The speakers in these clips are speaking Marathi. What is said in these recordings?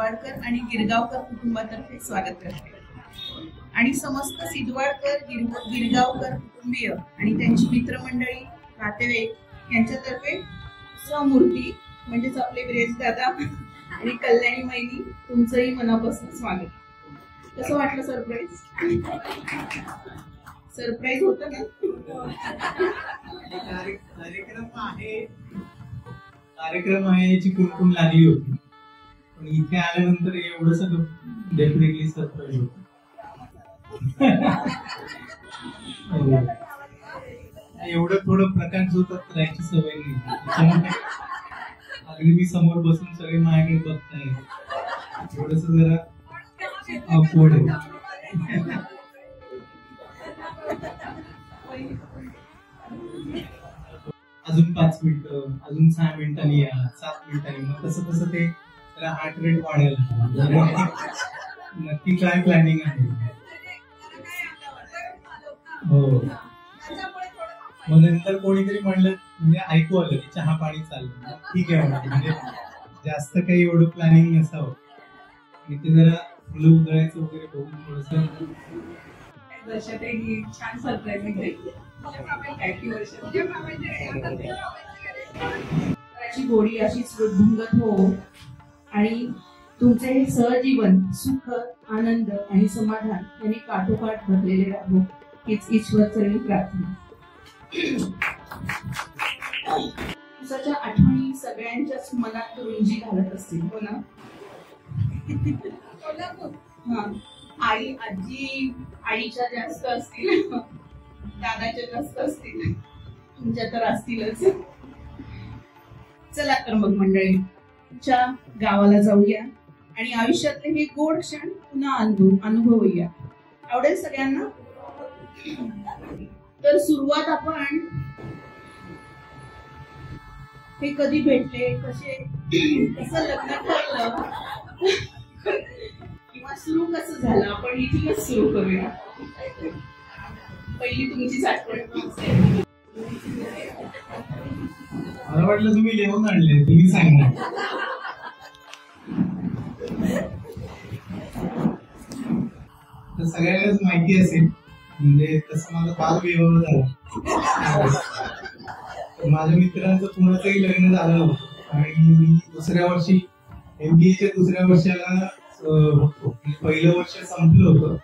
सिदवाडकर आणि गिरगावकर कुटुंबातर्फे स्वागत करते आणि समस्त सिदवाडकर गिरगावकर कुटुंबीय आणि त्यांची मित्रमंडळी नातेवाईक यांच्यातर्फे समूर्ती म्हणजेच आपले ब्रेज दादा आणि कल्याणी महिनी तुमचंही मनापासून स्वागत. कसं वाटलं सरप्राईज? सरप्राईज होतं ना? कार्यक्रम आहे याची कुणकुण लागली होती, पण इथे आल्यानंतर एवढं सगळं डेफिनेटली सरप्राईज होतं. एवढं थोडं प्रकाश होतात करायची सवय नाही, अगदी मी समोर बसून सगळे माझ्याकडे बघताय, थोडस जरा ऑकवर्ड आहे. अजून 5 मिनिटं, अजून 6 मिनिटांनी या, 7 मिनिटांनी, मग तसं तसं ते हार्ट रेट वाढेल. नक्की काय प्लॅनिंग आहे? हो, मग नंतर कोणीतरी म्हणलं म्हणजे ऐकू आलं की चहा पाणी चाललं, ठीक आहे म्हणजे जास्त काही एवढं प्लॅनिंग नसावं. आणि ते जरा फुलं उधळायचं वगैरे बघून थोडस छान सरप्राईज. गोडी अशीच वृद्धिंगत हो आणि तुमचे हे सहजीवन सुख आनंद आणि समाधान यांनी काठोकाठ भरलेले राहो हीच ईश्वरचरणी प्रार्थना. दिवसाच्या आठवणी सगळ्यांच्याच मनात रुंजी घालत असतील, हो ना? आई आजी आईच्या जास्त असतील, दादाच्या जास्त असतील, तुमच्या तर असतीलच. चला तर मग मंडळी च्या गावाला जाऊया आणि आयुष्यातले हे गोड क्षण पुन्हा अनुभवूया. आवडेल सगळ्यांना? तर सुरुवात आपण हे कधी भेटले, कसं लग्न ठरलं किंवा सुरू कसं झालं, आपण इथूनच सुरू करूया. पहिली तुमची आठवण. मला वाटलं तुम्ही लिहून आणले, तुम्ही सांगा. तर सगळ्यांनाच माहिती असेल, म्हणजे तसं माझा बालविवाह झाला. माझ्या मित्रांचं कुणाचंही लग्न झालं नव्हतं आणि मी दुसऱ्या वर्षी MBA दुसऱ्या वर्षाला होतो. पहिलं वर्ष संपलं होतं.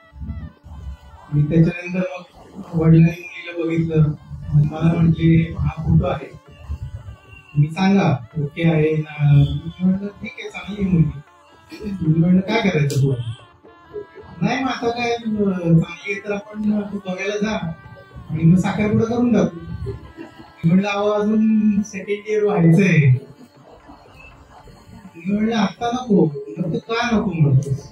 मी त्याच्यानंतर मग वडिलांनी मुलीला बघितलं, मला म्हटले हा फोटो आहे, मी सांगा ओके आहे ना? म्हटलं ठीक आहे, चांगली मुलगी. म्हटलं काय करायचं तू? नाही, मग आता काय चांगली तर आपण तू बघायला जा आणि मग साखरपुडा करून टाकू. म्हटलं अहो अजून सेकंड इयर व्हायचंय. म्हटलं आता नको. तर का नको म्हणतोस?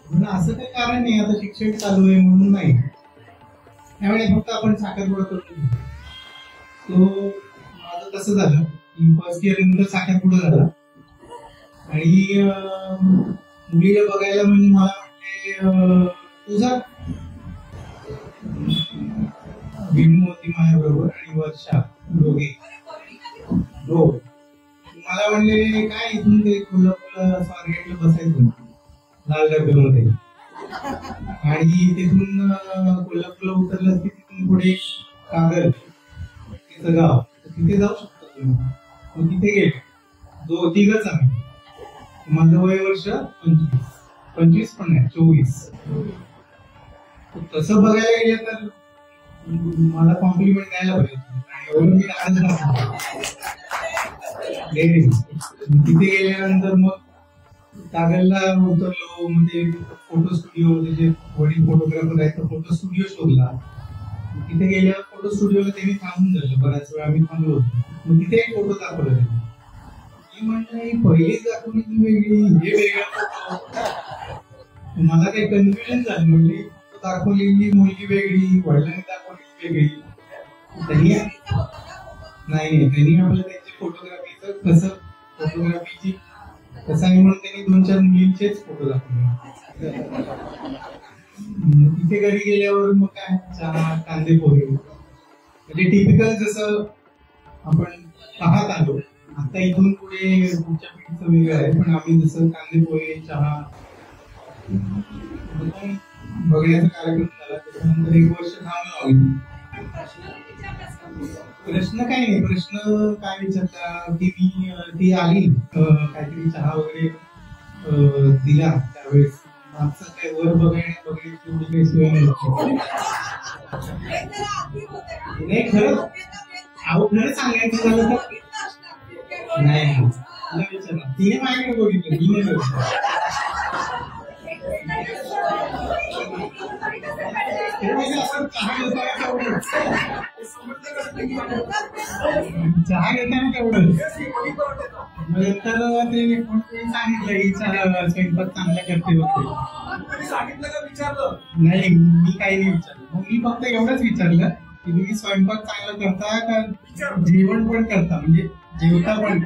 म्हणून असं काही कारण नाही, आता शिक्षण चालू आहे म्हणून नाही, त्यामुळे फक्त आपण साखरपुडा करतो. तो माझं कसं झालं की फर्स्ट इयर नंतर साखरपुडा झाला आणि मुलीला बघायला म्हणजे मला म्हटले तुझा विनू होती माझ्याबरोबर आणि वर्षा, दोघे. हो, मला म्हणले काय इथून ते कोल्हापूरला स्वारगेटला बसायचं लाल डब्यामध्ये आणि तिथून कोल्हापूरला उतरलं की तिथून पुढे कागल तिचं गाव, तिथे जाऊ शकतो तुम्ही. मग तिथे गेले तिघच आम्ही. माझं वय वर्ष 25 पण नाही, 24. तसं बघायला गेलं तर मला कॉम्प्लिमेंट द्यायला पाहिजे, एवढं मी लहान नव्हतो. तिथे गेल्यानंतर मग कागलला उतरलो, मग ते फोटो स्टुडिओ, जे वडील फोटोग्राफर आहेत, फोटो स्टुडिओ शोधला. तिथे गेल्यावर फोटो स्टुडिओला त्यांनी थांबून झालं, बऱ्याच वेळा आम्ही थांबलो होतो. मग तिथे एक फोटो दाखवला त्यांनी. मी म्हटलं पहिलीच दाखवली ती वेगळी, हे वेगळं. मला काही कन्फ्युजन झालं, म्हणजे दाखवलेली मुलगी वेगळी, वडिलांनी दाखवलेली वेगळी. त्यांनी आपलं त्यांची फोटोग्राफीचं फोटोग्राफीची कसं आहे म्हणून त्यांनी 2-4 मुलींचेच फोटो दाखवले. तिथे घरी गेल्यावर मग काय चहा, कांदे पोहे, म्हणजे टिपिकल जसं आपण पाहत आलो आता इथून पुढे पुढच्या पिढीचं वेगळं आहे, पण आम्ही जसं कांदे पोहे चहा बघण्याचा कार्यक्रम झाला. त्याच्यानंतर 1 वर्ष थांबलो आम्ही. प्रश्न काय नाही, प्रश्न काय विचारता की ती आली काहीतरी चहा वगैरे दिला त्यावेळेस. आमचं काय वर बघण्याची एवढी काही सोय नाही. खरंच खरं सांगायचं झालं तर नाही, विचारलं तिने माझ्याकडे बघितलं, तिने चहा घेताना तेवढं तर ते सांगितलं ही चहा स्वयंपाक चांगला करते वगैरे. सांगितलं का विचारलं नाही, मी काही नाही विचारलं. मग मी फक्त एवढंच विचारलं की तुम्ही स्वयंपाक चांगला करता का जेवण पण करता, म्हणजे जेवता पण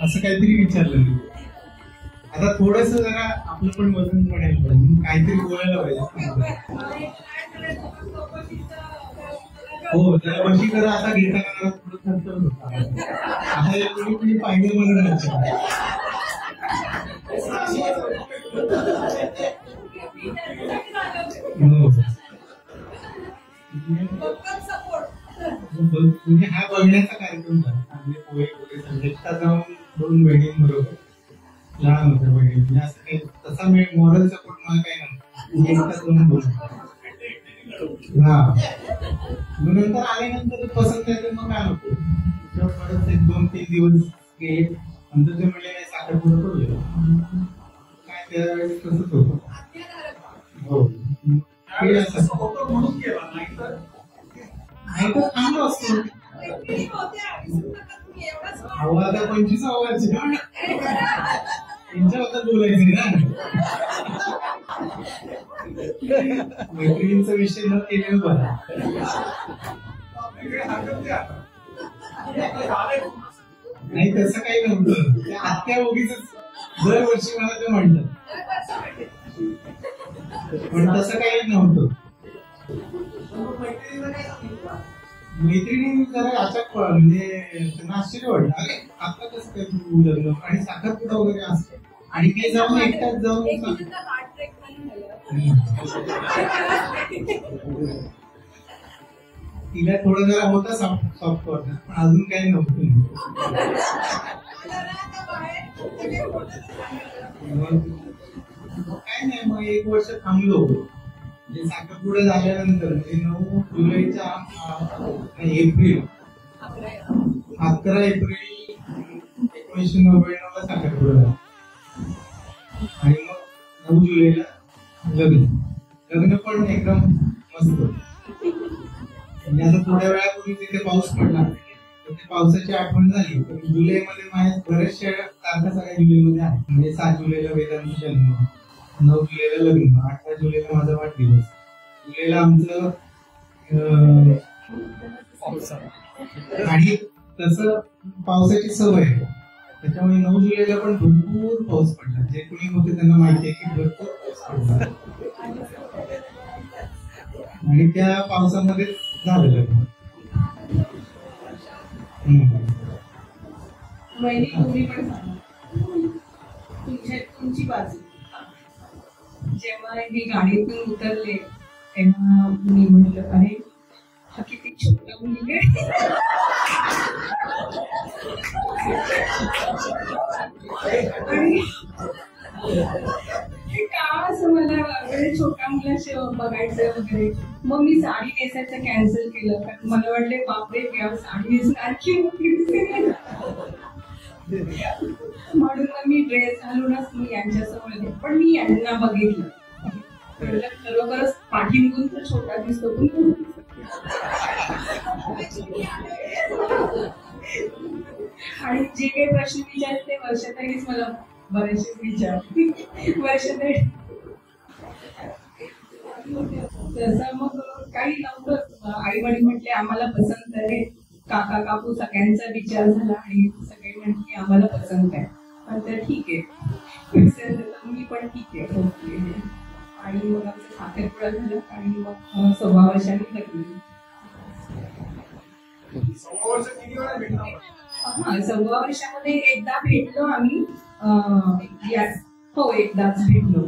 असं काहीतरी विचारलं मी. आता थोडस जरा आपलं पण वजन पडायला पाहिजे, काहीतरी बोलायला पाहिजे. हो त्याला वशी करा आता घेताना थोडं खर्च होता. आता कोणी पाहिजे म्हणून म्हणजे हा बघण्याचा कार्यक्रम झाला. चांगले पोहे वगैरे एकटा जाऊन 2 बहिणींबरोबर लहान होत्या बहिणी, म्हणजे असं काही तसा मॉरल सपोर्ट मला काही नव्हतं. एकटा जाऊन बोलतो हा. मग नंतर आल्यानंतर पसंत आहे तर मग काय नको, परत 1-2-3 दिवस गेले. नंतर ते म्हणले नाही साखरपुडा करूया, काय त्यावेळेस तसंच होतं. हो नाही तर थांबलो असतो. अहो आता 25 वर्ष त्यांच्याबद्दल बोलायचं ना, मैत्रिणींचा विषय न केलेलं बरं. नाही तसं काही नव्हतं, त्या आत्या उगीच दरवर्षी मला ते म्हणतात, पण तसं काही नव्हतं. मैत्रिणी जरा अचाक म्हणजे त्यांना आश्चर्य वाटलं, अरे आता कसं काय तू लग्न आणि साखरपुडा वगैरे असतं आणि ते जाऊन एकटाच जाऊन तिला थोडं जरा होता सॉफ्ट वॉटर, पण अजून काही नव्हतं. काय नाही, मग 1 वर्ष थांबलो. म्हणजे साखरपुडा झाल्यानंतर म्हणजे 9 जुलैच्या 11 एप्रिल 1999 ला साखरपुडा झाला आणि मग 9 जुलैला लग्न पण एकदम मस्त. म्हणजे आता थोड्या वेळापूर्वी तिथे पाऊस पडला तर ते पावसाची आठवण झाली. तर जुलैमध्ये माझ्या बऱ्याचशा तारखा सगळ्या जुलैमध्ये आहेत. म्हणजे 7 जुलैला वेदांचा जन्म, 9 जुलैला लग्न, 18 जुलैला माझा वाढदिवस, जुलैला आमचं आणि तसं पावसाची सवय आहे. त्याच्यामुळे 9 जुलैला पण भरपूर पाऊस पडला. जे कोणी होते त्यांना माहिती आहे की भरपूर पाऊस पडला आणि त्या पावसामध्ये झालं लग्न. तुम्ही पण तुमची बाजू. जेव्हा मी गाडीतून उतरले तेव्हा मी म्हटलं अरे हा किती छोटा मुलगा आणि का असं मला छोट्या मुलाशी बघायचं वगैरे. मग मी साडी नेसायचं कॅन्सल केलं, कारण मला वाटले बापरे साडी नेसणार की म्हणून मी ड्रेस घालूनच मी यांच्यासमोर. पण मी यांना बघितलं खरोखरच पाठीमागून तर छोटा दिसतो पण आणि जे काही प्रश्न विचारते वर्षाताईच मला बरेचसे विचार वर्षाताई. तसं मग काही नव्हतं. आई वडील म्हटले आम्हाला पसंत आहे. काका काकू सगळ्यांचा विचार झाला आणि सगळे म्हटले आम्हाला पसंत आहे. तर ठीक आहे, मी पण ठीक आहे. आणि मग आमचं साखरपुडा झालं आणि मग 16 वर्षांनी लग्न. हा 6व्या वर्षामध्ये एकदा भेटलो आम्ही. हो एकदाच भेटलो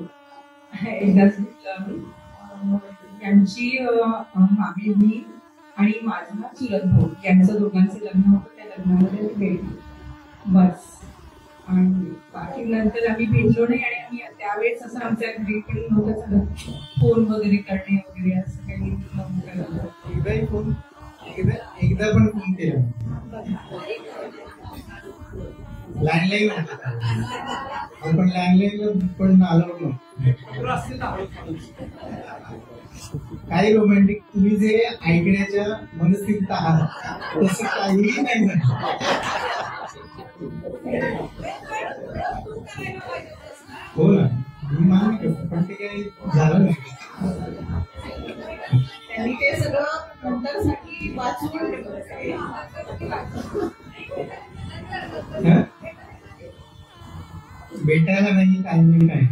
आम्ही. यांची मागे मी आणि माझा चुलत भाऊ यांचं दोघांचं लग्न होतं. त्या लग्नामध्ये मी भेटलो बस. आणि बाकी नंतर आम्ही भेटलो नाही. आणि आम्ही त्यावेळेस असं आमच्या घरी पण नव्हतं चालत फोन वगैरे करणे वगैरे असं काही नव्हतं. एकदा पण फोन केला. लँडलाईन पण लँडलाईन पण अलाउड नव्हतं. काही रोमॅन्टिक तुम्ही जे ऐकण्याच्या मनस्थितीत आहात तसं काहीही नाही झालं. हो ना मी मान्य करतो पण ते काही झालं नाही. त्यांनी ते सगळं नंतरसाठी वाचून भेटायला नाही टायमिंग नाही.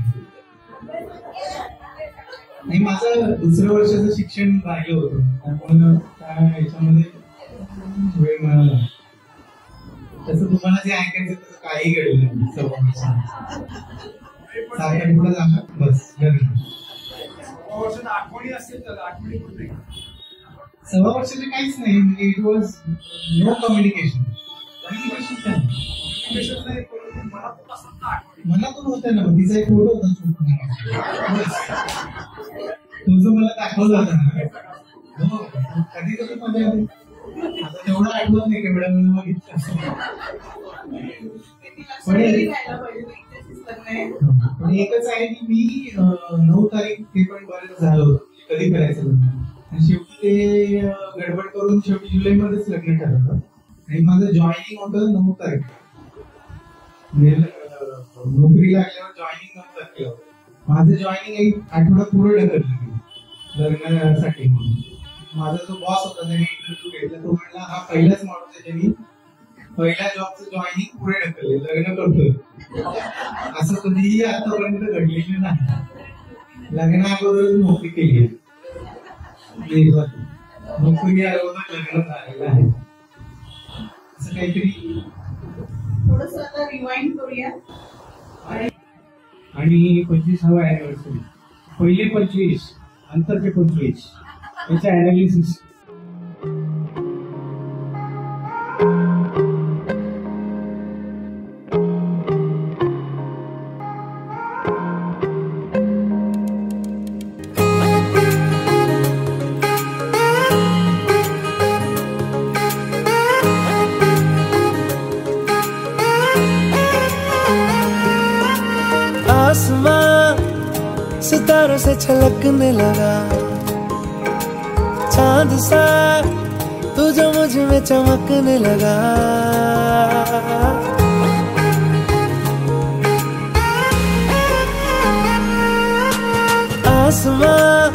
नाही माझं दुसऱ्या वर्षाचं शिक्षण राहिलं होतं त्यामुळे त्या ह्याच्यामध्ये वेळ मिळाला. तसं तुम्हाला जे ऐकायचं तसं काही घडलं नाही. 6व्या पुढे जाणार बस. 6व्या वर्षाचं काहीच नाही. म्हणजे इट वॉज नो कम्युनिकेशन. मनातून होतं ना. तिचा एक फोटो होता तो जो मला दाखवला होता ना. हो कधी कसं माझ्या आता तेवढं आठवत नाही केवढ्या वेळ बघितलं. पण एकच आहे की मी 9 तारीख ते पण बरेच झालं होतं कधी करायचं लग्न. आणि शेवटी ते गडबड करून शेवटी जुलैमध्येच लग्न ठरवलं. आणि माझं जॉईनिंग होतं 9 तारीख. नोकरी लागल्यावर जॉईनिंग 9 तारखेला होतं. माझं जॉईनिंग एक आठवडा पुढे ढकललं लग्नासाठी म्हणून. माझा जो बॉस होता त्याने इंटरव्ह्यू घेतला. तो म्हणला हा पहिलाच माणूस आहे ज्यांनी पहिल्या जॉबचं जॉईनिंग पुढे ढकलले. लग्न करतोय असं कधीही आतापर्यंत घडलेलं नाही. लग्ना अगोदर नोकरी केली आहे. नोकरी अगोदर लग्न झालेलं आहे. असं काहीतरी थोडस आता रिवाइंड करूया. आणि 25वा अॅनिव्हर्सरी पहिले 25 नंतरचे 25 याचं अनालिसिस. आसमां सितारों से छलकने लगा. चांद सा तू जो मुझ में चमकने लगा. आसमां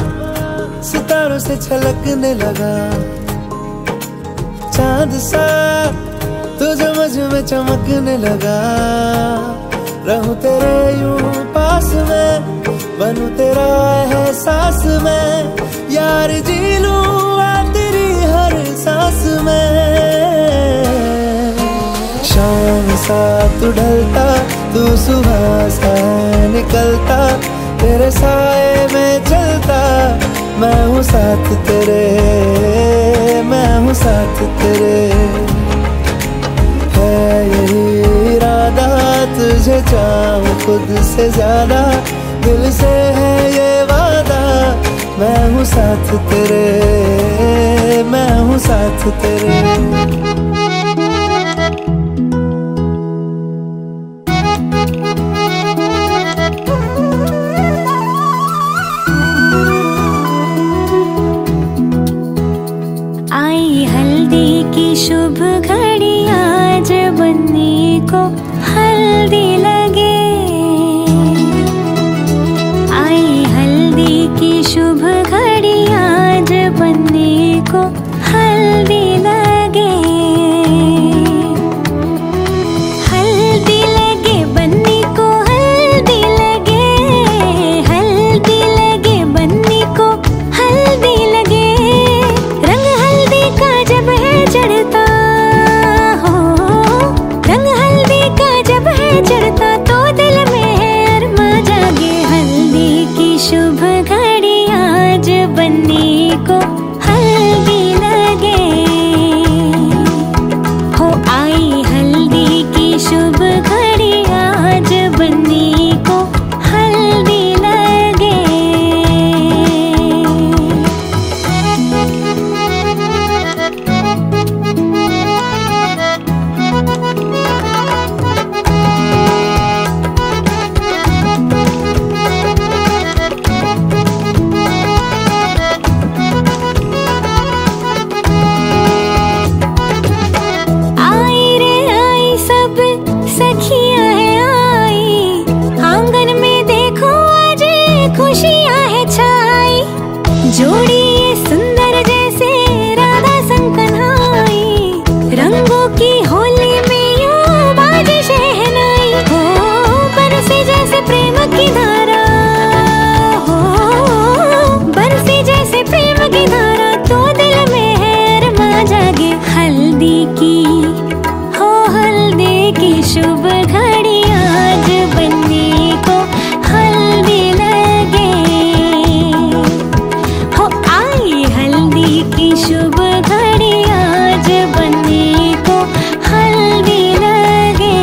सितारों से छलकने लगा. चांद सा तू जो मुझ में चमकने लगा. रहूं तेरे यूं पास में बनूं तेरा एहसास में. यार जी लूं तेरी हर सांस में. शाम सा तू ढलता तू सुबह सा निकलता. तेरे साए में चलता मैं हूँ साथ तेरे. मैं हूँ साथ तेरे. है यही इरादा तुझे चाहूं खुद से ज्यादा. दिल से है ये वादा मैं हूँ साथ तेरे. मैं हूँ साथ तेरे. आई हल्दी की शुभ घड़ी आज बनने को हल्दी लगे. आई हल्दी की शुभ घड़ी आज बनने को हल्दी लगे. है चढ़ता तो दिल में है अरमा जागे। हल्दी की शुभ घड़ी आज बन्नी को हल्दी लगे। हो आई हल्दी की शुभ घड़ी आज बन्नी को हल्दी लगे। जोड़ी ये सुंदर जैसे राधा संग कन्हई, रंगों की होली में यूं बाजे शहनाई। हो बरसे जैसे प्रेम की धारा, हो बरसे जैसे प्रेम की धारा, तो दिल में है अरमा जागे। हल्दी की हो हल्दी की शुभ घड़ी आज बन्नी को हल्दी लगे। हल्दी की शुभ घड़ी आज बन्नी को हल्दी लगे।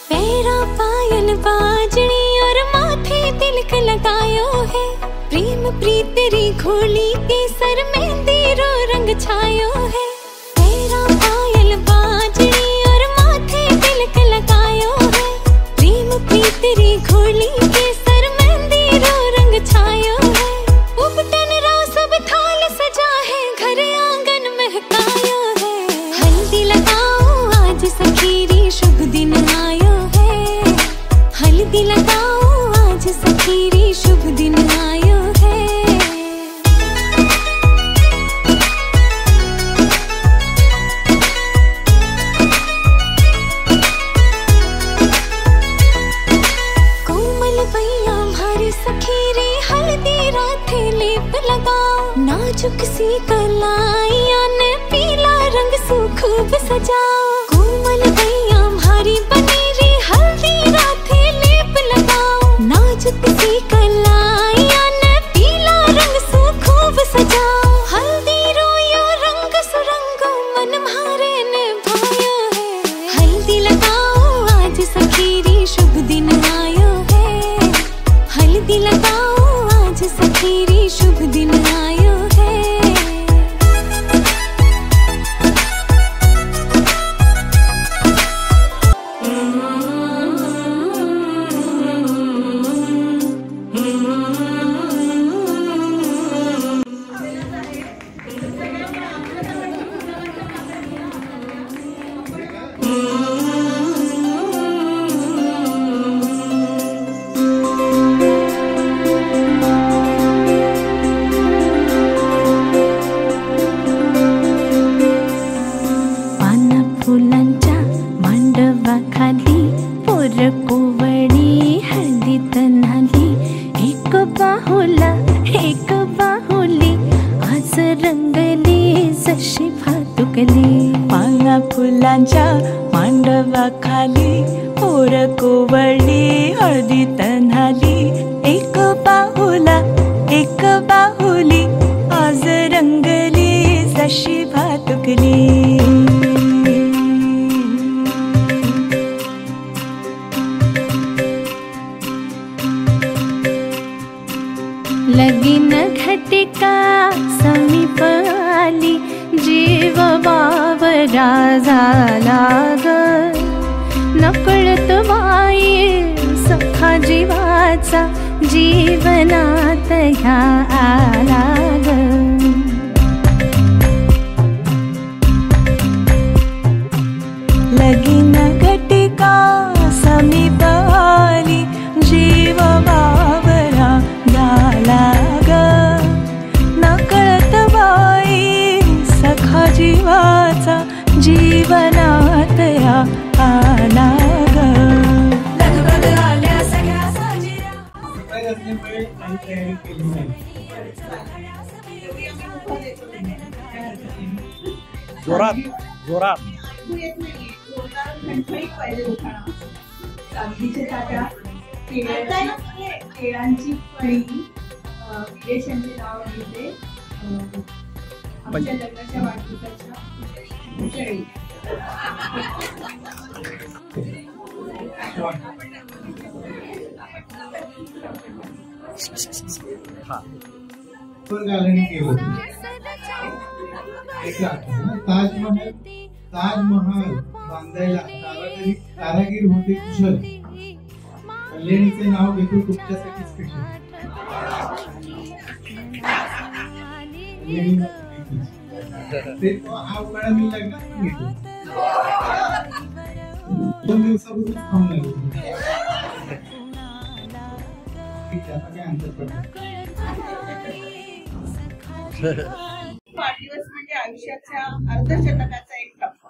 पैरा पायल बाजनी और माथे तिलक लगायो है। प्रेम प्रीत तेरी घोली के सर मेहंदी रो रंग छायो है। तेरा पायल बाजनी और माथे तिलक लगायो है। प्रेम प्रीत तेरी घोली के सर मेहंदी रो रंग छायो है। उपटन रा सब थाल सजा है, घर आंगन महकायो है। हल्दी लगाओ आज सखीरी शुभ दिन आयो है। हल्दी लगाओ आज सखीरी शुभ दिन आयो है। कोमल भैया भारी सखीरी हल्दी राथे लेप लगाओ। नाजुक सी कलाइया ने पीला रंग से खूब सजाओ। कोमल भैया भारी बनेरी हल्दी राथे लेप लगाओ। नाजुक सी कलाइया ने पीला रंग से खूब सजाओ। हल्दी रोयो रंग सुरंगो मन म्हारे ने भायो है। हल्दी लगाओ आज सखीरी शुभ दिन आयो है। हल्दी लगाओ आज सखीरी शुभ दिन आयो है। पाना फुलांच्या मांडवाखाली पोर कोवळली हळदी तन्हाली. एक बाहुला एक बाहुली आज रंगली जशी भातुकली. लगीन घटिका समीप आली जीव वावरा झाला ग. नकळत बाई सखा जीवाचा जीवनात ह्या आला ग. लगीन घटिका समीप आली जीव वावरा झाला ग. नकळत बाई सखा जीवाचा जीवनात या आला ग. लगबग आल्या सगळ्या साजी असल्यामुळे काही तयारी केली नाही. तेवढी आम्ही उभं देतो तुम्हाला. काय हरकत नाही. जोरात जोरात ऐकू येत नाहीये. जोरदार खणखणीत पाहिजे उखाणा. चांदीच्या ताट्या, केळांची फळी, विदेशांचे नाव घेते, आमच्या लग्नाच्या वाढदिवसाच्या उजळी. पण गाल्याने केलं होतं. ताजमहाल बांधायला कारागीर होते कुशल. कल्याणीचे नाव घेतो तुमच्यासाठी स्पेशल. ते हा उखाणा मी लग्नात घेतो. 2 दिवसापूर्वीच खाऊन लागलो. त्याचा काय अंतर पडला. वाढदिवस म्हणजे आयुष्याच्या अर्धशतकाचा एक टप्पा,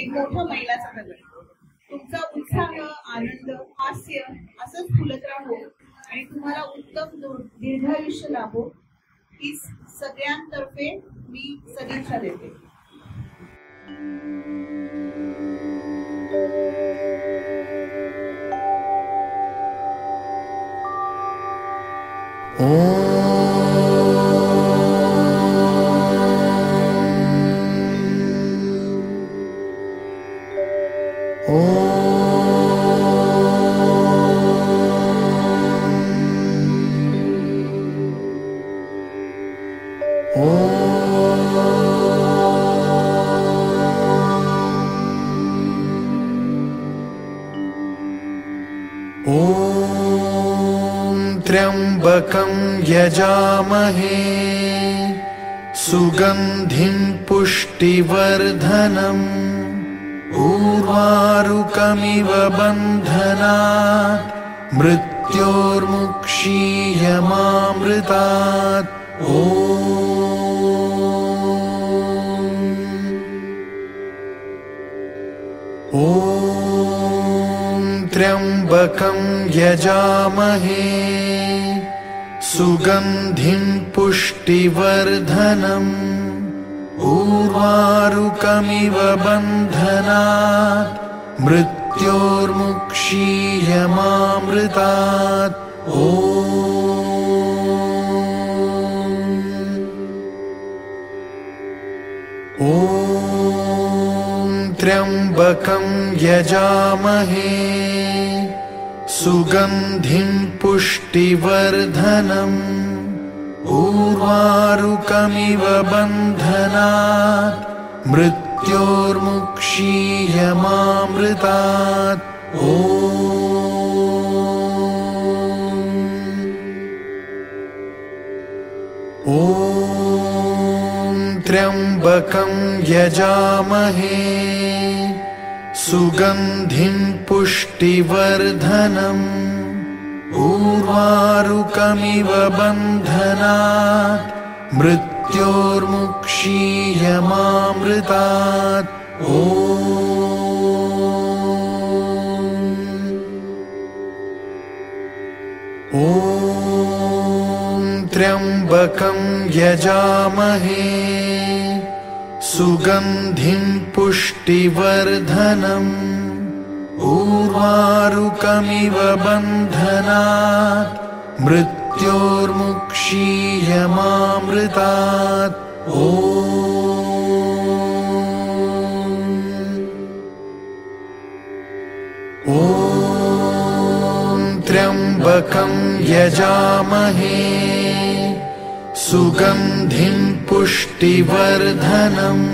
एक मोठा मैलाचा दगड. तुमचा उत्साह, आनंद, हास्य असंच फुलत राहो आणि तुम्हाला उत्तम दीर्घायुष्य लाभो ही सगळ्यांतर्फे मी सदिच्छा देते. त्र्यंबकं यजामहे सुगंधिं पुष्टिवर्धनम् उर्वारुकमिव बन्धनात् मृत्योर्मुक्षीयमामृतात्. ॐ त्र्यंबकं यजामहे सुगंधिं पुष्टिवर्धनम् उर्वारुकमिव बन्धनात् मृत्योर्मुक्षीयमामृतात्. ॐ त्र्यंबकं यजामहे सुगंधिं पुष्टिवर्धनम् उर्वारुकमिव बन्धनात् मृत्योर्मुक्षीयमामृतात्. ॐ त्र्यंबकं यजामहे सुगंधिं पुष्टिवर्धनम् उर्वारुकमिव बन्धनात् मृत्योर्मुक्षीयमामृतात्. ॐ त्र्यंबकं यजामहे सुगंधिं पुष्टिवर्धनम् उर्वारुकमिव बन्धनात् मृत्योर्मुक्षीयमामृतात्. ॐ त्र्यंबकं यजामहे सुगंधिं पुष्टिवर्धनम्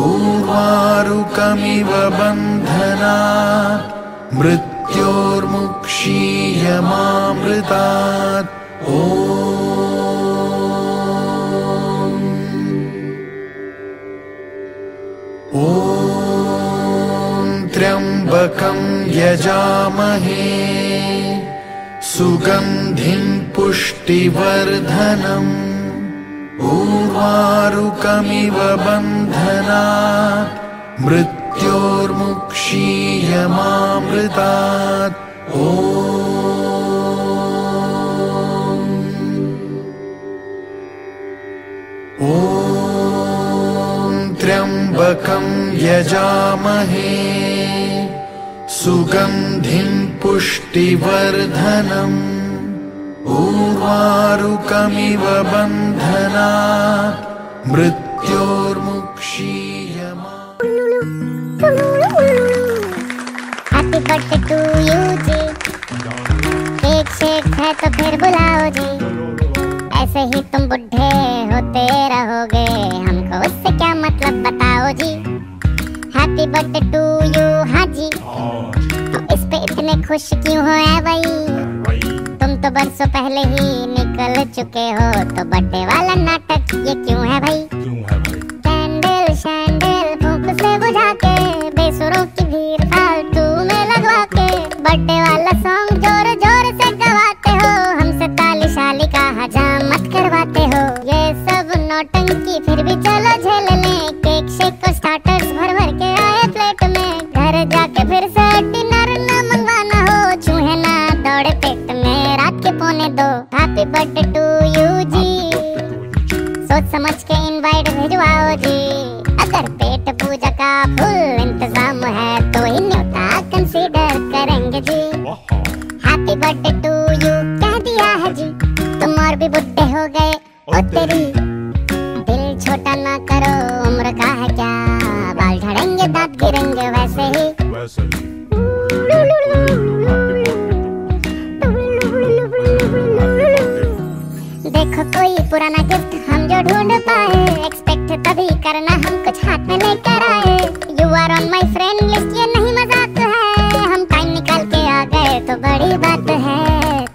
उर्वारुकमिव बन्धनात् मृत्योर्मुक्षीयमामृतात्. ॐ त्र्यंबकं यजामहे सुगंधिं पुष्टिवर्धनम् उर्वारुकमिव बन्धनात् मृत्योर्मुक्षीयमामृतात्. ॐ यजामहे सुगन्धिं पुष्टिवर्धनम् उर्वारुकमिव बन्धनात् मृत्योर्मुक्षीयमाम्। हैप्पी बर्थडे टू यू जी, केक शेक है तो फिर बुलाओ जी, ऐसे ही तुम बुढ़े होते रहोगे, हमको उससे क्या मतलब बताओ जी। हैप्पी बर्थडे टू यू, हाँ जी, तो इस पे इतने खुश क्यों हो ऐ भाई, तुम तो बरसों पहले ही निकल चुके हो, तो बर्थडे वाला नाटक ये क्यों है भाई। कैंडल शैंडल फूंक से बुझा के, बेसुरों की भीड़ फालतू में लगवा के, बर्थडे वाला सॉन्ग जोर जोर से गवाते हो, हमसे ताली शाली का हजामत करवाते हो। ये सब नौटंकी फिर भी चलो झेल लें, केक शेक को स्टार्टर्स भर भर के आए प्लेट में, घर जाके फिर से डिनर ना मंगवाना हो, चूहे ना दौड़े पेट में रात के 1:45। हैप्पी बर्थडे टू यू जी, सोच समझ के इनवाइट भिजवाओ जी, अगर पेट पूजा का फुल इंतजाम है तो ही न्योता कंसीडर करेंगे जी। हैप्पी बर्थडे टू यू कह दिया है जी, तुम और भी बुढ़े हो गए ओ तेरी, दिल छोटा ना करो उम्र का है क्या, बाल झड़ेंगे दांत गिरेंगे वैसे ही। देखो कोई पुराना गिफ्ट हम जो ढूंढ पाए, एक्सपेक्ट तभी करना हम कुछ हाथ में लेकर आए, you are on my friend list ये नहीं मजाक है, हम टाइम निकाल के आ गए तो बड़ी बात है।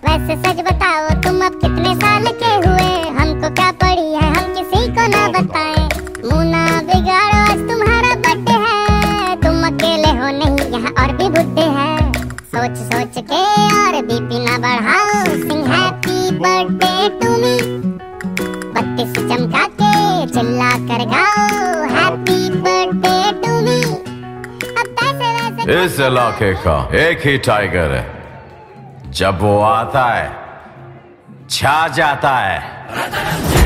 वैसे सच बताओ तुम अब कितने साल के हुए, हमको क्या पड़ी है हम किसी को ना बताएं, मुंह ना बिगाड़ो आज तुम्हारा बर्थडे है, तुम अकेले हो नहीं यहाँ और भी बुड्ढे हैं, सोच सोच के और बीपी ना बढ़ाओ, sing happy birthday to me, बत्ती से चमका के चिल्ला कर गाओ, हैप्पी बर्थडे टू मी। अब पैसे वैसे इस इलाके का एक ही टाइगर है, जब वो आता है छा जाता है।